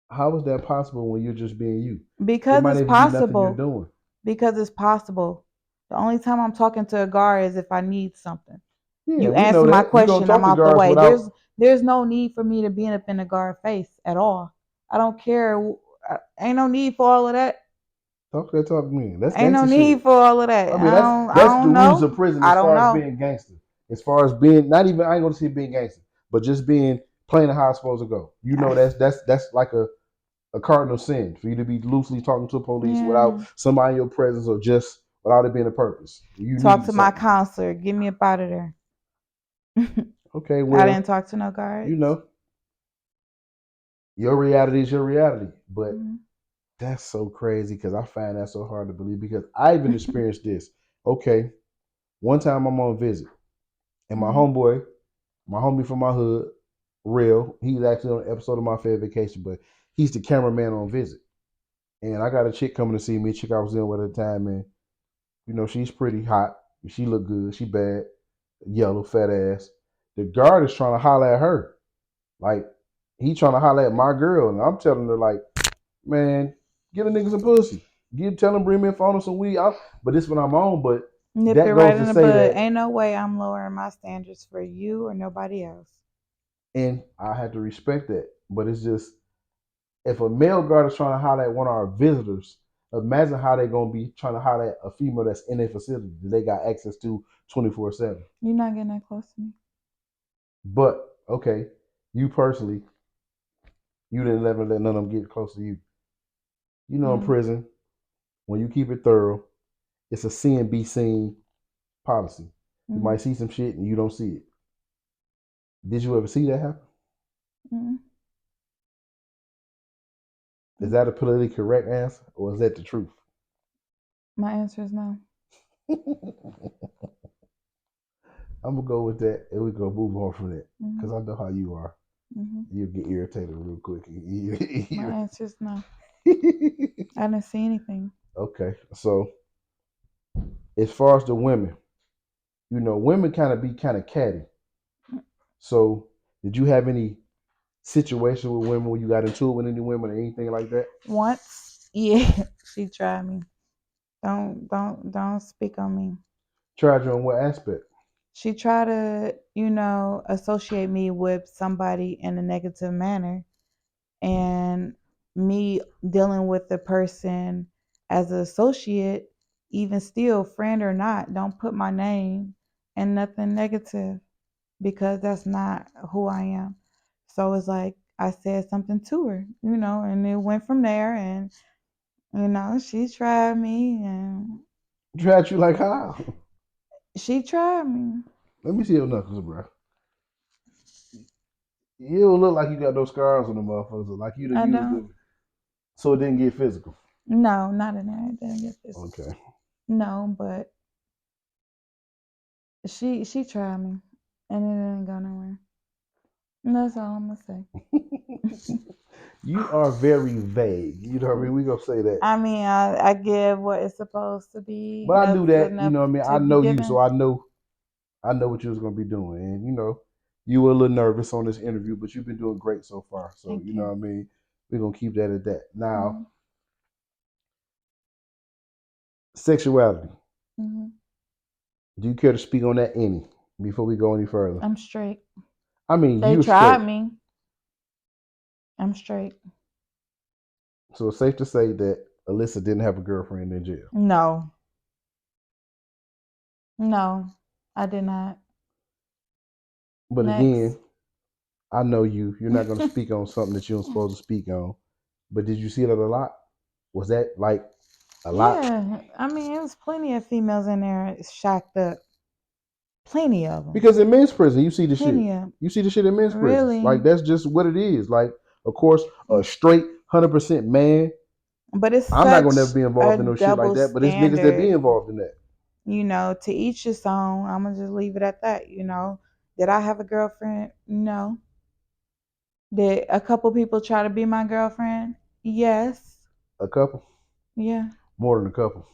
How is that possible when you're just being you? It Because might it's even be nothing you're possible. doing. Because it's possible. The only time I'm talking to a guard is if I need something. Yeah, You we know answer my that. You're gonna question, I'm talk to out the guards way. without There's no need for me to be up in a guard face at all. I don't care. Ain't no need for all of that. talk that talk to me. That's Ain't no gangster need shit. for all of that. I mean, I that's the don't rules of know. prison I as don't far as know. being gangster. As far as being not even I ain't gonna say being gangster, but just being playing how it's supposed to go. You know that's like a cardinal sin for you to be loosely talking to police without Yeah. somebody in your presence or just without it being a purpose. You Talk need to my something. counselor. Get me up out of there. Okay, I well, didn't talk to no guards. you know, your reality is your reality. But Mm-hmm. that's so crazy because I find that so hard to believe because I even experienced this. Okay, one time I'm on a visit and my Mm-hmm. homeboy, my homie from my hood, real, he's actually on an episode of My Fair Vacation, but he's the cameraman on visit. And I got a chick coming to see me, a chick I was in with at the time, and she's pretty hot. She look good. She bad, yellow, fat ass. The guard is trying to holler at her. Like, he trying to holler at my girl. And I'm telling her, like, man, give a nigga some pussy. Tell him bring me a phone or some weed. But this when I'm on. But Nip it that right goes to in the say bud. that, Ain't no way I'm lowering my standards for you or nobody else. and I have to respect that. But it's just, if a male guard is trying to holler at one of our visitors, imagine how they're going to be trying to holler at a female that's in their facility that they got access to 24/7. You're not getting that close to me. But okay, you personally, you didn't ever let none of them get close to you. In No. prison, when you keep it thorough, it's a see and be seen policy. You Mm-hmm. might see some shit and you don't see it. Did you ever see that happen? Mm-hmm. Is that a politically correct answer or is that the truth? My answer is no. I'm gonna go with that and we're gonna move on from that Mm-hmm. because I know how you are. Mm-hmm. You'll get irritated real quick. My answer is no. I didn't see anything. Okay, so as far as the women, women kind of be kind of catty. So, did you have any situation with women when you got into it with any women or anything like that? Once, yeah, she tried me. Don't speak on me. Tried you on what aspect? She tried to, associate me with somebody in a negative manner, and me dealing with the person as an associate, even still, friend or not, don't put my name in nothing negative because that's not who I am. So it's like I said something to her, and it went from there. And she tried me, and Tried you like how? she tried me. Let me see your knuckles, bro. You don't look like you got no scars on the motherfuckers. Like I you was don't. good. So it didn't get physical. No, not in there. I didn't get this. Okay. No, but she tried me, and it didn't go nowhere. And that's all I'm gonna say. You are very vague. You know what I mean? We gonna say that. I mean, I give what is supposed to be. But I knew That's that, you enough know what I mean? I to be know you, so given. I know what you was gonna be doing. And you were a little nervous on this interview, but you've been doing great so far. So Thank you know you. what I mean? We're gonna keep that at that. Now, Hmm. sexuality. Hmm. Do you care to speak on that any before we go any further? I'm straight. I mean, They you're tried straight. me. I'm straight. So it's safe to say that Alyssa didn't have a girlfriend in jail. No, no, I did not. But Next. again, I know you. You're not gonna speak on something that you're supposed to speak on. But did you see that a lot? Was that like a lot? Yeah, I mean, it was plenty of females in there shacked up. Plenty of them. Because in men's prison, you see the shit. Plenty of. You see the shit in men's prisons. Like Really. that's just what it is. Like, of course, a straight 100% man. But it's I'm not gonna never such be a involved in no shit like double that. But it's niggas that be standard. involved in that. To each his own. I'm gonna just leave it at that. Did I have a girlfriend? No. Did a couple people try to be my girlfriend? Yes. A couple, Yeah. more than a couple.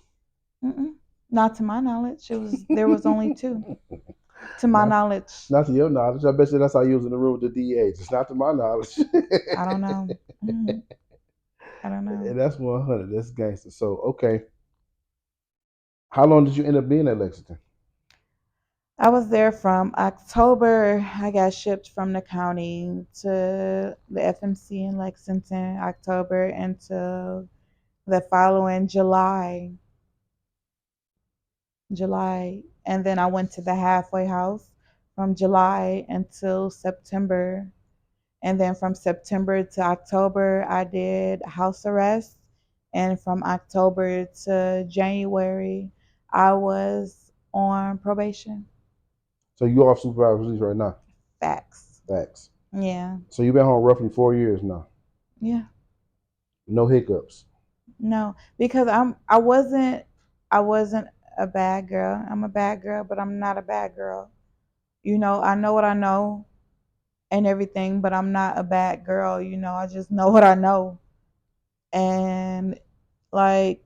Mm-mm. Not to my knowledge. There was only two. To my Not knowledge. not to your knowledge. I bet you that's how you was in the room with the DAs. It's not to my knowledge. I don't know. Mhm. I don't know. And that's 100. That's gangster. So okay, how long did you end up being at Lexington? I was there from October. I got shipped from the county to the FMC in Lexington, October until the following July. July. And then I went to the halfway house from July until September. And then from September to October, I did house arrest. And from October to January, I was on probation. So you off supervised release right now? Facts. Facts. Yeah. So you've been home roughly 4 years now. Yeah. No hiccups. No, because I wasn't a bad girl. I'm a bad girl, but I'm not a bad girl. I know what I know and everything, but I'm not a bad girl. I just know what I know. And like,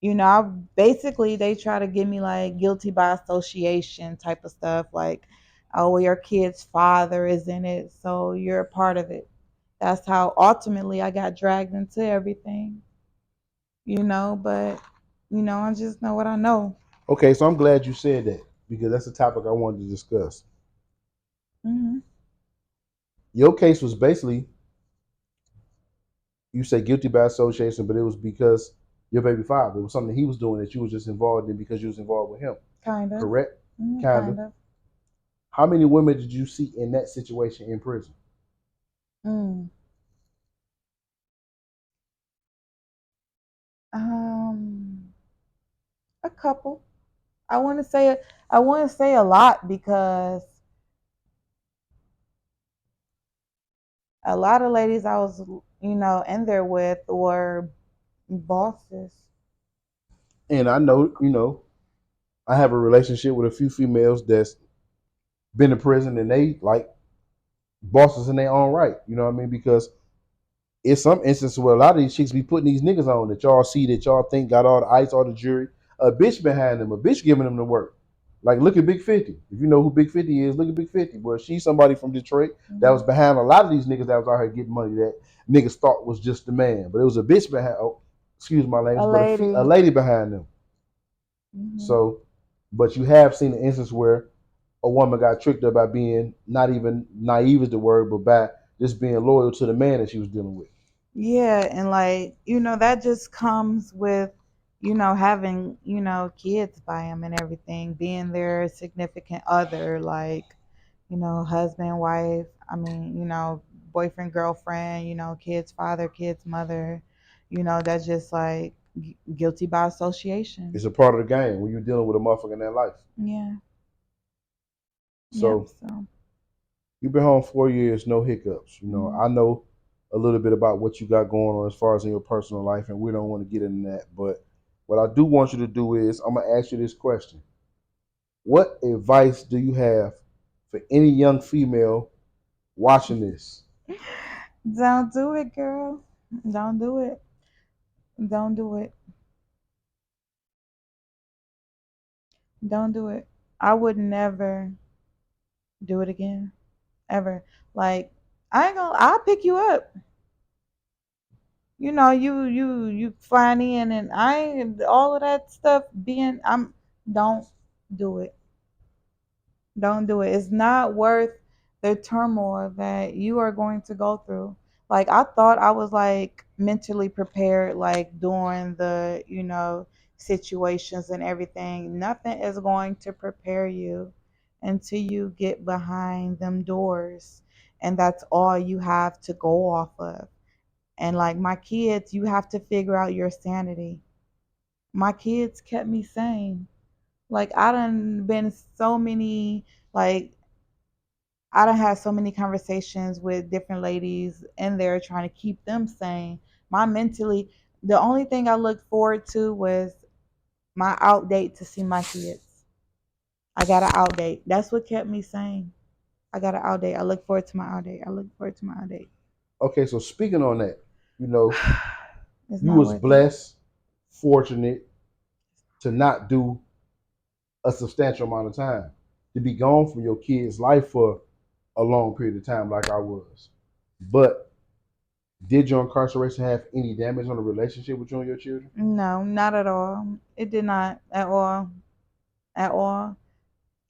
I basically they try to give me like guilty by association type of stuff, like, oh, well, your kid's father is in it, so you're a part of it. That's how ultimately I got dragged into everything, but I just know what I know. Okay, so I'm glad you said that because that's the topic I wanted to discuss. Hmm. Your case was basically you say guilty by association, but it was because your baby father. It was something he was doing that you was just involved in because you was involved with him. Kind of. Correct? Kind of. Kind of. How many women did you see in that situation in prison? Mm. Um, a couple. I want to say I want to say a lot because a lot of ladies I was, in there with were bosses. And I know, I have a relationship with a few females that's been in prison and they like bosses in their own right. You know what I mean? Because it's some instances where a lot of these chicks be putting these niggas on that y'all see that y'all think got all the ice, all the jury. A bitch behind them, a bitch giving them the work. Like look at Big 50. If you know who Big 50 is, look at Big 50. Well, she's somebody from Detroit that was Hmm. behind a lot of these niggas that was out here getting money that niggas thought was just the man. But it was a bitch behind, oh, excuse my A language, but a lady. lady behind them. Hmm. So, but you have seen an instance where a woman got tricked up by being not even naive is the word, but by just being loyal to the man that she was dealing with. Yeah, and like, that just comes with, having, kids by him and everything, being their significant other, like, husband, wife, I mean, boyfriend, girlfriend, kid's father, kid's mother, that's just like guilty by association. It's a part of the game when you're dealing with a motherfucker in that life. Yeah. Yep. So So. you've been home 4 years, no hiccups. Mhm. I know a little bit about what you got going on as far as in your personal life, and we don't want to get into that. But what I do want you to do is I'm gonna ask you this question. What advice do you have for any young female watching this? Don't do it, girl. Don't do it. Don't do it. Don't do it. I would never do it again. Ever. Like, I ain't gonna I'll pick you up. You flying in, and I ain't all of that stuff being I'm don't do it. Don't do it. It's not worth the turmoil that you are going to go through. Like, I thought I was like mentally prepared, like during the, situations and everything. Nothing is going to prepare you until you get behind them doors. And that's all you have to go off of. And like my kids, you have to figure out your sanity. My kids kept me sane. Like, I done been so many, like, I done had so many conversations with different ladies in there trying to keep them sane. The only thing I looked forward to was my out date to see my kids. I got an out date. That's what kept me saying, I got an out date. I look forward to my out date. I look forward to my out date. Okay, so speaking on that, you know, It's you not was worth it. blessed, fortunate to not do a substantial amount of time, to be gone from your kid's life for a long period of time, like I was. But did your incarceration have any damage on the relationship with you and your children? No, not at all. It did not at all. At all.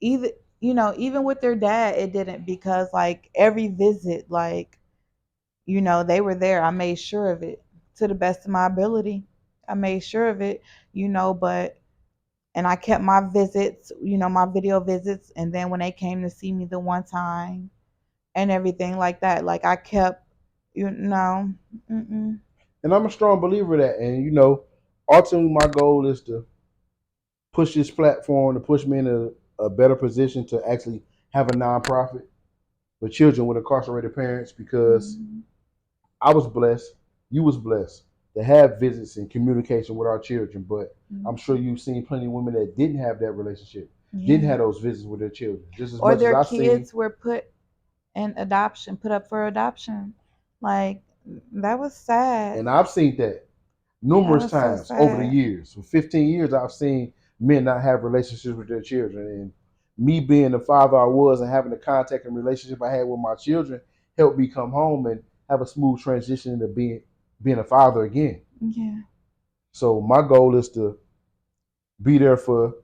Either, even with their dad, it didn't, because like every visit, like, they were there. I made sure of it to the best of my ability. I made sure of it, but and I kept my visits, my video visits, and then when they came to see me the one time and everything like that, like I kept, you know, mm-mm. And I'm a strong believer of that. And ultimately, my goal is to push this platform to push me in a better position to actually have a nonprofit for children with incarcerated parents, because Mm-hmm. I was blessed, you was blessed to have visits and communication with our children. But I'm sure you've seen plenty of women that didn't have that relationship, didn't Yeah. have those visits with their children. Just as Or much as their I've seen, kids were put up for adoption. Like, that was sad. and I've seen that That numerous was so times over the sad. years. For 15 years, I've seen men not have relationships with their children. And me being the father I was and having the contact and relationship I had with my children helped me come home and have a smooth transition into being a father again. Yeah. So my goal is to be there for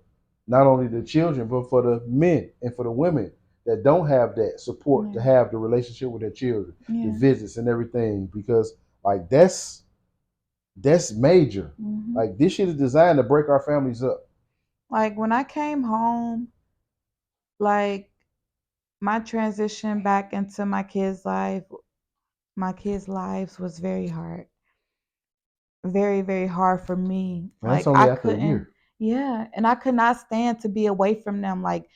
not only the children, but for the men and for the women that don't have that support to Yeah. have the relationship with their children, the Yeah. visits and everything, because like that's major. Hmm. Like this shit is designed to break our families up. Like when I came home, like my transition back into my kids' lives was very hard. Very, very hard for me. And that's Like I only after a couldn't, year. yeah, and I could not stand to be away from them. Like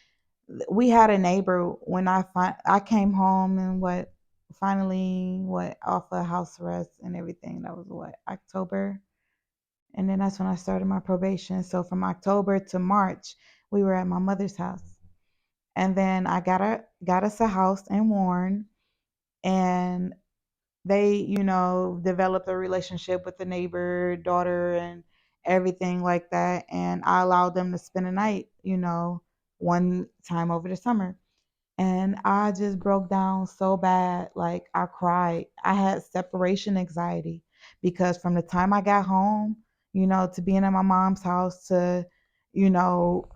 we had a neighbor when I came home and finally off of house arrest and everything. That was October, and then that's when I started my probation. So from October to March, we were at my mother's house, and then I got us a house in Warren, and they, developed a relationship with the neighbor daughter and everything like that. And I allowed them to spend a night, one time over the summer. And I just broke down so bad. Like I cried. I had separation anxiety because from the time I got home, to being at my mom's house to,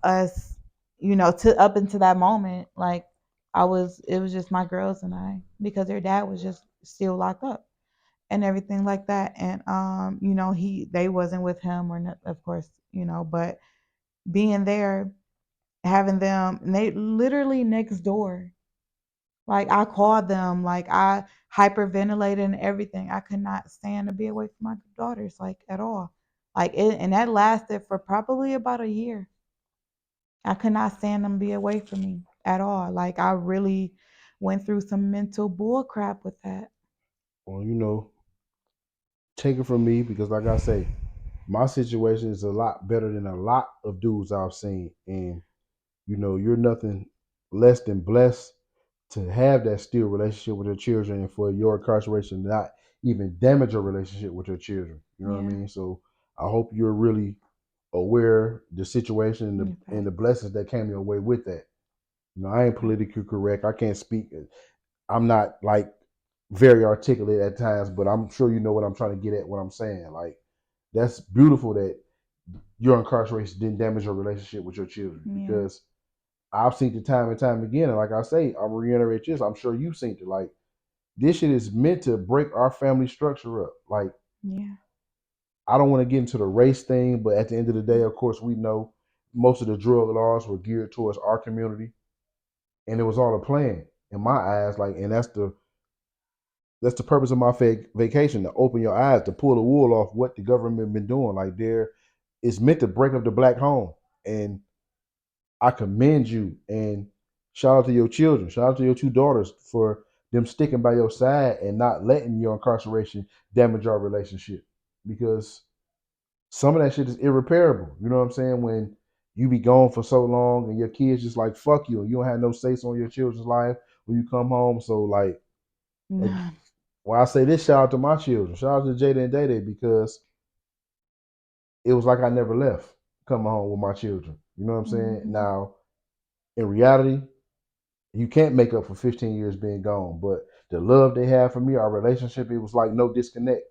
us, to up into that moment, like it was just my girls and I, because their dad was just still locked up and everything like that. And they wasn't with him or not, of course, but being there, having them, and they literally next door. Like I called them, like I hyperventilated and everything. I could not stand to be away from my daughters, like at all. And that lasted for probably about a year. I could not stand them be away from me at all. Like I really went through some mental bull crap with that. Well, take it from me, because like I say, my situation is a lot better than a lot of dudes I've seen. And you're nothing less than blessed to have that still relationship with your children, and for your incarceration not even damage your relationship with your children. You know what I Yeah, mean? So I hope you're really aware the situation and in the fact. blessings that came your way with that. I ain't politically correct. I can't speak. I'm not like very articulate at times, but I'm sure you know what I'm trying to get at. What I'm saying, like that's beautiful that your incarceration didn't damage your relationship with your children, Yeah, because I've seen it time and time again. And like I say, I'm reiterate this. I'm sure you've seen it. Like this shit is meant to break our family structure up. Like yeah, I don't want to get into the race thing, but at the end of the day, of course, we know most of the drug laws were geared towards our community, and it was all a plan in my eyes. Like, and that's the purpose of my vacation, to open your eyes, to pull the wool off what the government been doing. Like, it's meant to break up the black home, and I commend you, and shout out to your children, shout out to your two daughters for them sticking by your side and not letting your incarceration damage our relationship, because some of that shit is irreparable. You know what I'm saying? When you be gone for so long and your kids just like fuck you and you don't have no say on your children's life when you come home. So like, None. well, I say this, shout out to my children, shout out to Jada and Day Day, because it was like I never left coming home with my children. You know what I'm saying? Mm-hmm. Now, in reality, you can't make up for 15 years being gone, but the love they had for me, our relationship, it was like no disconnect.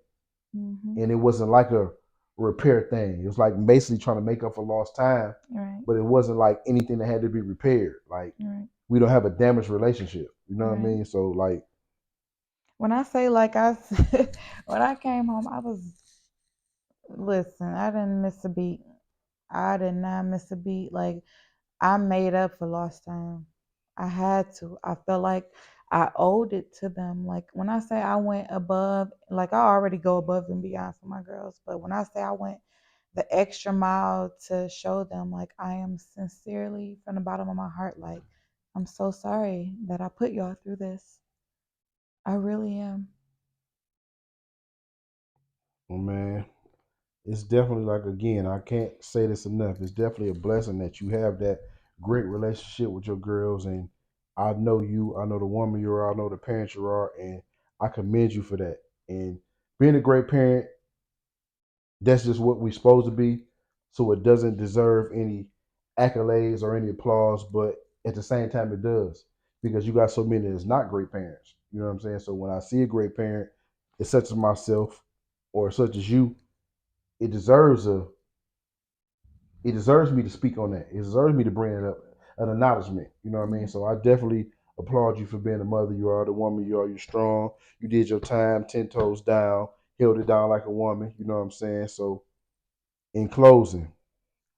Mm-hmm. And it wasn't like a repair thing. It was like basically trying to make up for lost time, Right. but it wasn't like anything that had to be repaired. Like, Right. we don't have a damaged relationship. You know what I Right. mean? So like, When I say like when I came home, I was listen. I didn't miss a beat. I did not miss a beat. Like I made up for lost time. I had to. I felt like I owed it to them. Like when I say I went above, like I already go above and beyond for my girls, but when I say I went the extra mile to show them, like I am sincerely from the bottom of my heart, like I'm so sorry that I put y'all through this. I really am. oh man, it's definitely like, again, I can't say this enough. It's definitely a blessing that you have that great relationship with your girls, and I know you. I know the woman you are. I know the parent you are, and I commend you for that. And being a great parent, that's just what we're supposed to be. So it doesn't deserve any accolades or any applause, but at the same time, it does, because you got so many that's not great parents. You know what I'm saying? So when I see a great parent, it's such as myself or such as you, it deserves a it deserves me to speak on that. It deserves me to bring it up, an acknowledgement. You know what I mean? Yeah. So I definitely applaud you for being the mother you are, the woman you are. You're strong. You did your time, 10 toes down, held it down like a woman. You know what I'm saying? So in closing,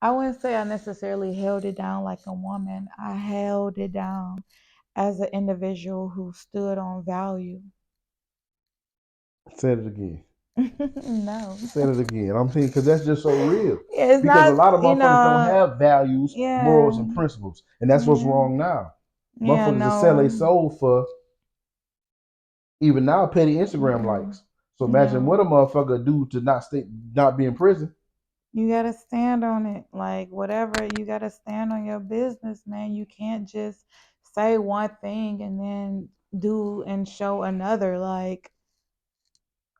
I wouldn't say I necessarily held it down like a woman. I held it down as an individual who stood on value. say it again. No. Say it again. I'm saying, because that's just so real. It's Because a not, lot of motherfuckers don't have values, morals, yeah, and principles, and that's what's yeah, wrong now. yeah, Motherfuckers just sell their no. soul for even now petty Instagram Mm-mm. likes. So imagine what No. a motherfucker do to not be in prison. You gotta stand on it. Like whatever, you gotta stand on your business, man. You can't just say one thing and then do and show another. Like,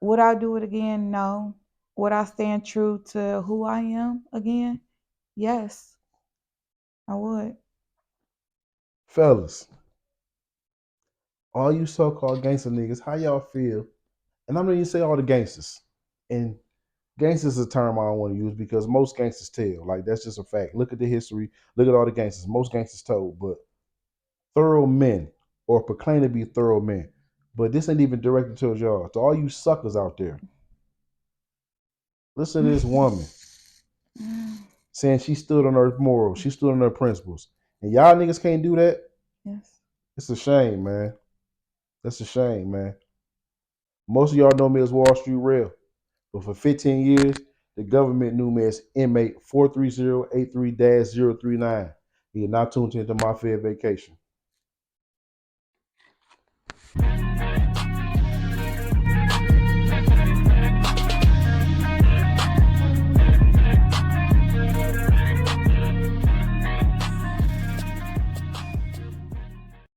would I do it again? No. Would I stand true to who I am again? Yes, I would. Fellas, all you so-called gangster niggas, how y'all feel? And I'm gonna even say all the gangsters. And gangsters is a term I don't want to use, because most gangsters tell. Like, that's just a fact. Look at the history. Look at all the gangsters. Most gangsters told, but thorough men, or proclaim to be thorough men. But this ain't even directed towards y'all. To all you suckers out there, listen to this woman saying she stood on her morals, she stood on her principles, and y'all niggas can't do that. Yes. It's a shame, man. That's a shame, man. Most of y'all know me as Wall Street Real, but for 15 years, the government knew me as inmate 43083-039. You're not tuned into My Fair Vacation.